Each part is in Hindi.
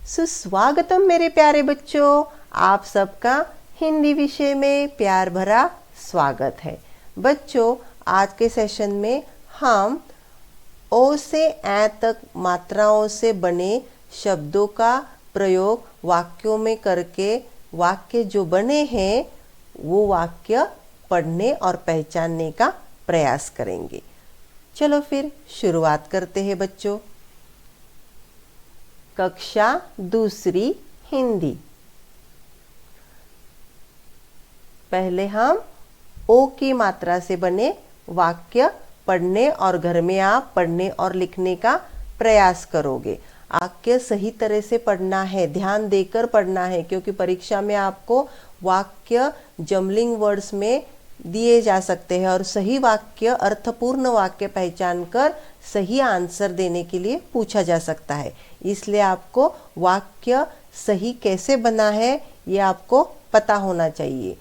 सुस्वागतम मेरे प्यारे बच्चों, आप सबका हिंदी विषय में प्यार भरा स्वागत है। बच्चों, आज के सेशन में हम ओ से ए तक मात्राओं से बने शब्दों का प्रयोग वाक्यों में करके वाक्य जो बने हैं वो वाक्य पढ़ने और पहचानने का प्रयास करेंगे। चलो फिर शुरुआत करते हैं बच्चों। कक्षा दूसरी हिंदी। पहले हम ओ की मात्रा से बने वाक्य पढ़ने और घर में आप पढ़ने और लिखने का प्रयास करोगे। वाक्य सही तरह से पढ़ना है, ध्यान देकर पढ़ना है, क्योंकि परीक्षा में आपको वाक्य जमलिंग वर्ड्स में दिए जा सकते हैं और सही वाक्य, अर्थपूर्ण वाक्य पहचान कर सही आंसर देने के लिए पूछा जा सकता है। इसलिए आपको वाक्य सही कैसे बना है ये आपको पता होना चाहिए।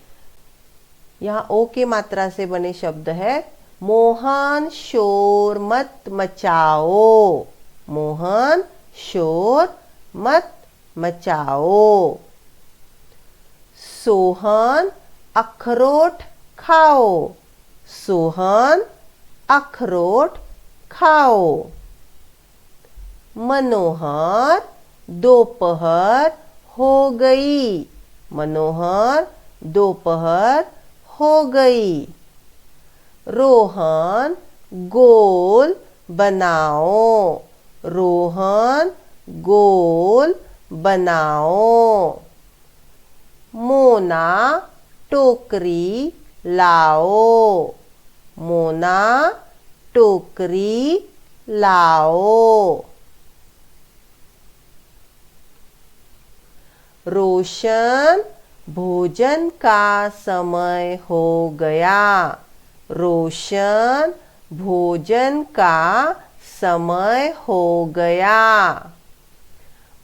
यहाँ ओ के मात्रा से बने शब्द है मोहन शोर मत मचाओ। मोहन शोर मत मचाओ। सोहन अखरोट खाओ। सोहन अखरोट खाओ। मनोहर दोपहर हो गई। मनोहर दोपहर हो गई। रोहन गोल बनाओ। रोहन गोल बनाओ। मोना टोकरी लाओ। मोना टोकरी लाओ। रोशन भोजन का समय हो गया। रोशन भोजन का समय हो गया।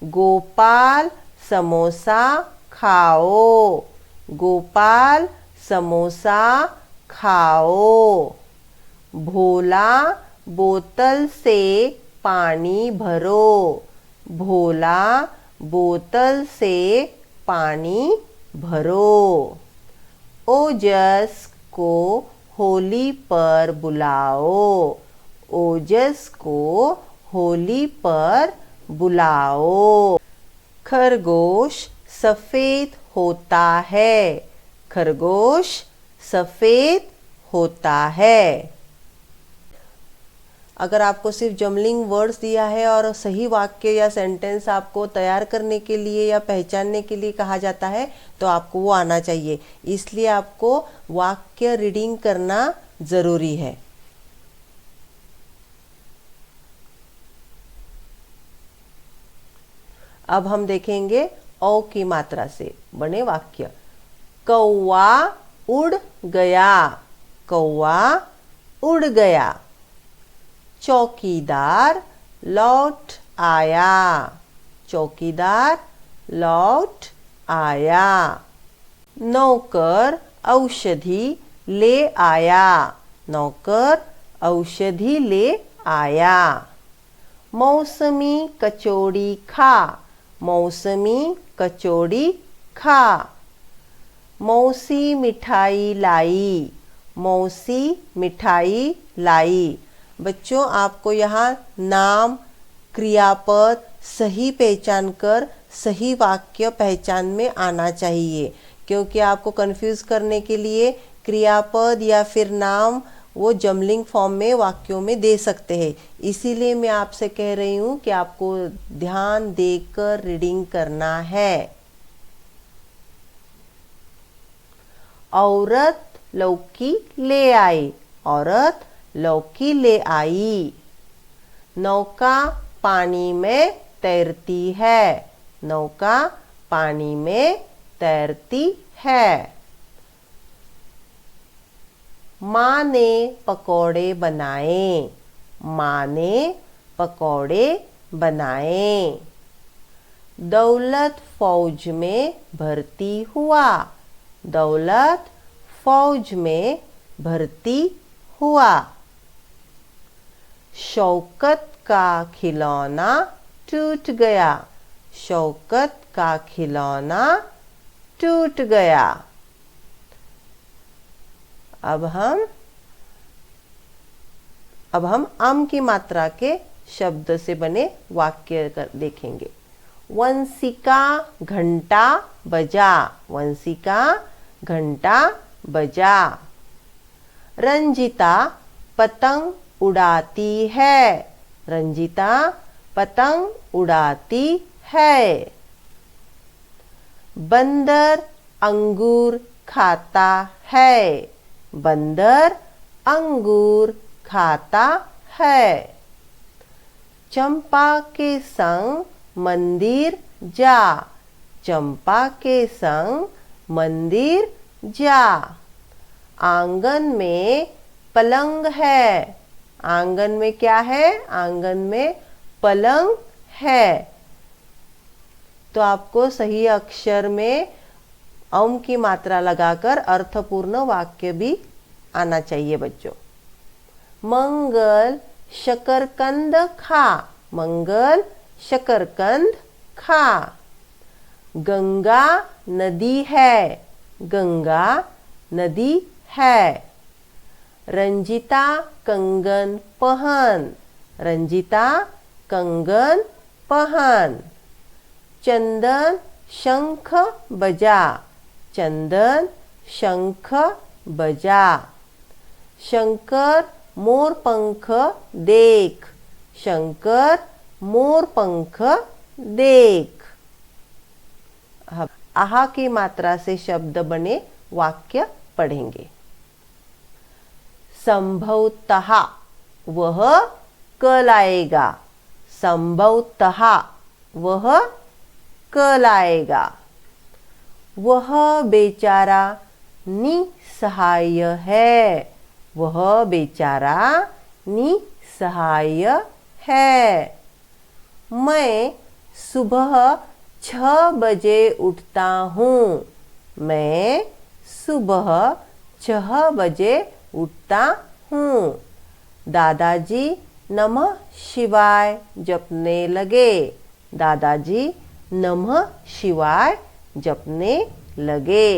गोपाल समोसा खाओ। गोपाल समोसा खाओ। भोला बोतल से पानी भरो। भोला बोतल से पानी भरो। ओजस को होली पर बुलाओ। ओजस को होली पर बुलाओ। खरगोश सफेद होता है। खरगोश सफेद होता है। अगर आपको सिर्फ जमलिंग वर्ड्स दिया है और सही वाक्य या सेंटेंस आपको तैयार करने के लिए या पहचानने के लिए कहा जाता है तो आपको वो आना चाहिए। इसलिए आपको वाक्य रीडिंग करना जरूरी है। अब हम देखेंगे औ की मात्रा से बने वाक्य। कौवा उड़ गया। कौवा उड़ गया। चौकीदार लौट आया। चौकीदार लौट आया। नौकर औषधि ले आया। नौकर औषधि ले आया। मौसमी कचौड़ी खा। मौसमी कचौड़ी खा। मौसी मिठाई लाई। मौसी मिठाई लाई। बच्चों, आपको यहाँ नाम, क्रियापद सही पहचान कर सही वाक्य पहचान में आना चाहिए, क्योंकि आपको कंफ्यूज करने के लिए क्रियापद या फिर नाम वो जमलिंग फॉर्म में वाक्यों में दे सकते हैं। इसीलिए मैं आपसे कह रही हूँ कि आपको ध्यान देकर रीडिंग करना है। औरत लौकी ले आई। औरत लौकी ले आई। नौका पानी में तैरती है। नौका पानी में तैरती है। माँ ने पकौड़े बनाए। माँ ने पकौड़े बनाए। दौलत फौज में भर्ती हुआ। दौलत फौज में भर्ती हुआ। शौकत का खिलौना टूट गया। शौकत का खिलौना टूट गया। अब हम अम की मात्रा के शब्द से बने वाक्य देखेंगे। वंशिका घंटा बजा, वंशिका घंटा बजा। रंजिता पतंग उड़ाती है, रंजिता पतंग उड़ाती है। बंदर अंगूर खाता है, बंदर अंगूर खाता है। चंपा के संग मंदिर जा, चंपा के संग मंदिर जा। आंगन में पलंग है, आंगन में क्या है? आंगन में पलंग है। तो आपको सही अक्षर में अम की मात्रा लगाकर अर्थपूर्ण वाक्य भी आना चाहिए बच्चों। मंगल शकरकंद खा, मंगल शकरकंद खा। गंगा नदी है, गंगा नदी है। रंजिता कंगन पहन, रंजिता कंगन पहन। चंदन शंख बजा, चंदन शंख बजा। शंकर मोर पंख देख, शंकर मोर पंख देख। अब आहा की मात्रा से शब्द बने वाक्य पढ़ेंगे। संभवतः वह कल आएगा, संभवतः वह कल आएगा। वह बेचारा निसहाय है, वह बेचारा निसहाय है। मैं सुबह 6 बजे उठता हूँ, मैं सुबह 6 बजे उठता हूँ। दादाजी नमः शिवाय जपने लगे, दादाजी नमः शिवाय जपने लगे।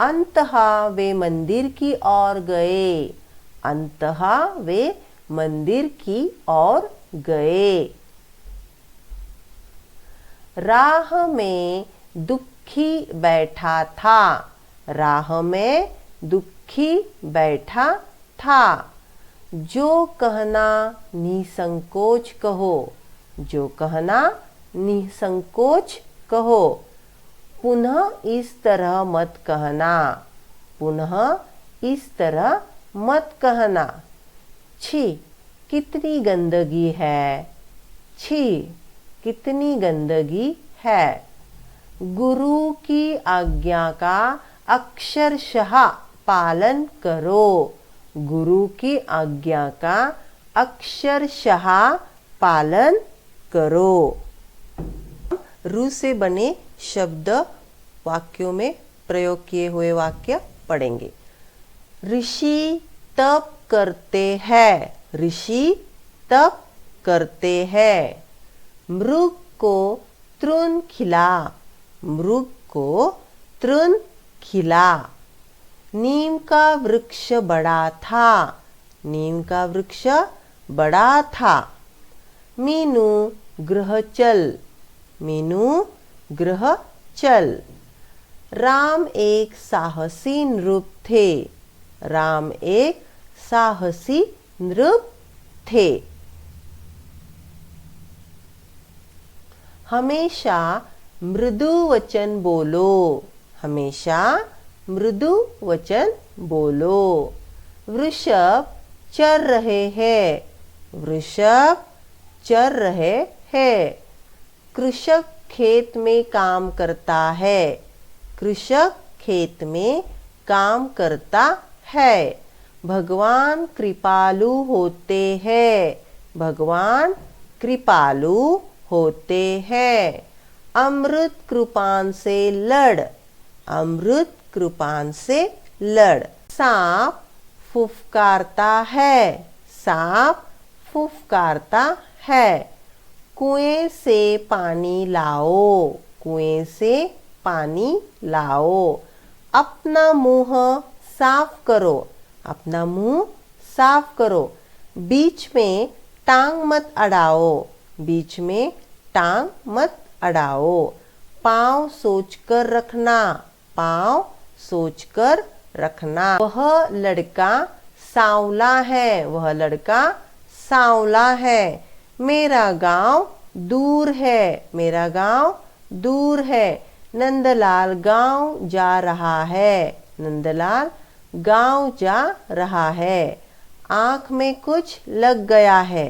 अंतः वे मंदिर की ओर गए, अंतः वे मंदिर की ओर गए। राह में दुखी बैठा था, राह में दुखी बैठा था। जो कहना निसंकोच कहो, जो कहना निसंकोच कहो। पुनः इस तरह मत कहना, पुनः इस तरह मत कहना। छी कितनी गंदगी है, छी कितनी गंदगी है। गुरु की आज्ञा का अक्षरशः पालन करो, गुरु की आज्ञा का अक्षरशः पालन करो। रु से बने शब्द वाक्यों में प्रयोग किए हुए वाक्य पढ़ेंगे। ऋषि तप करते हैं, ऋषि तप करते हैं। मृग को तृण खिला, मृग को तृण खिला। नीम का वृक्ष बड़ा था, नीम का वृक्ष बड़ा था। मीनू गृह चल, मीनू गृह चल। राम एक साहसी नृप थे, राम एक साहसी नृप थे। हमेशा मृदु वचन बोलो, हमेशा मृदु वचन बोलो। वृषभ चर रहे हैं, वृषभ चर रहे हैं। कृषक खेत में काम करता है, कृषक खेत में काम करता है। भगवान कृपालु होते हैं, भगवान कृपालु होते हैं। अमृत कृपान से लड़, अमृत कृपान से लड़। सांप फुफकारता है, सांप फुफकारता है। कुएं से पानी लाओ, कुएं से पानी लाओ। अपना मुंह साफ करो, अपना मुंह साफ करो। बीच में टांग मत अड़ाओ, बीच में टांग मत अड़ाओ। पाँव सोचकर रखना, पाँव सोचकर रखना। वह लड़का सांवला है, वह लड़का सांवला है। मेरा गांव दूर है, मेरा गांव दूर है। नंदलाल गांव जा रहा है, नंदलाल गांव जा रहा है। आँख में कुछ लग गया है,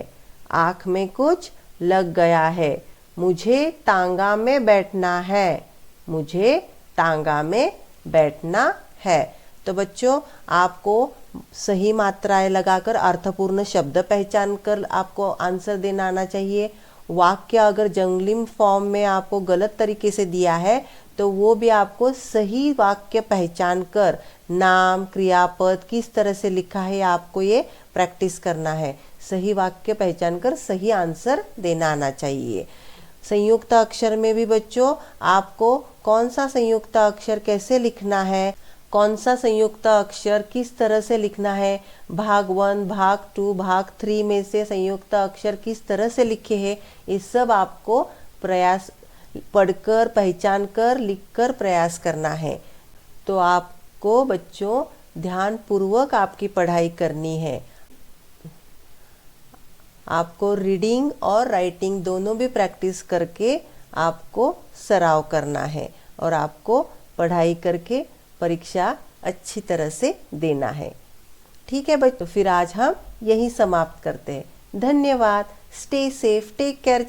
आँख में कुछ लग गया है। मुझे तांगा में बैठना है, मुझे तांगा में बैठना है। तो बच्चों, आपको सही मात्राएं लगाकर अर्थपूर्ण शब्द पहचान कर आपको आंसर देना आना चाहिए। वाक्य अगर जंगलिम फॉर्म में आपको गलत तरीके से दिया है तो वो भी आपको सही वाक्य पहचान कर नाम, क्रियापद किस तरह से लिखा है आपको ये प्रैक्टिस करना है। सही वाक्य पहचान कर सही आंसर देना आना चाहिए। संयुक्त अक्षर में भी बच्चों आपको कौन सा संयुक्त अक्षर कैसे लिखना है, कौन सा संयुक्त अक्षर किस तरह से लिखना है, भाग 1, भाग 2, भाग 3 में से संयुक्त अक्षर किस तरह से लिखे हैं, ये सब आपको प्रयास पढ़कर पहचान कर लिखकर प्रयास करना है। तो आपको बच्चों ध्यान पूर्वक आपकी पढ़ाई करनी है। आपको रीडिंग और राइटिंग दोनों भी प्रैक्टिस करके आपको सराव करना है और आपको पढ़ाई करके परीक्षा अच्छी तरह से देना है। ठीक है बच्चों, फिर आज हम यही समाप्त करते हैं। धन्यवाद। Stay safe, take care.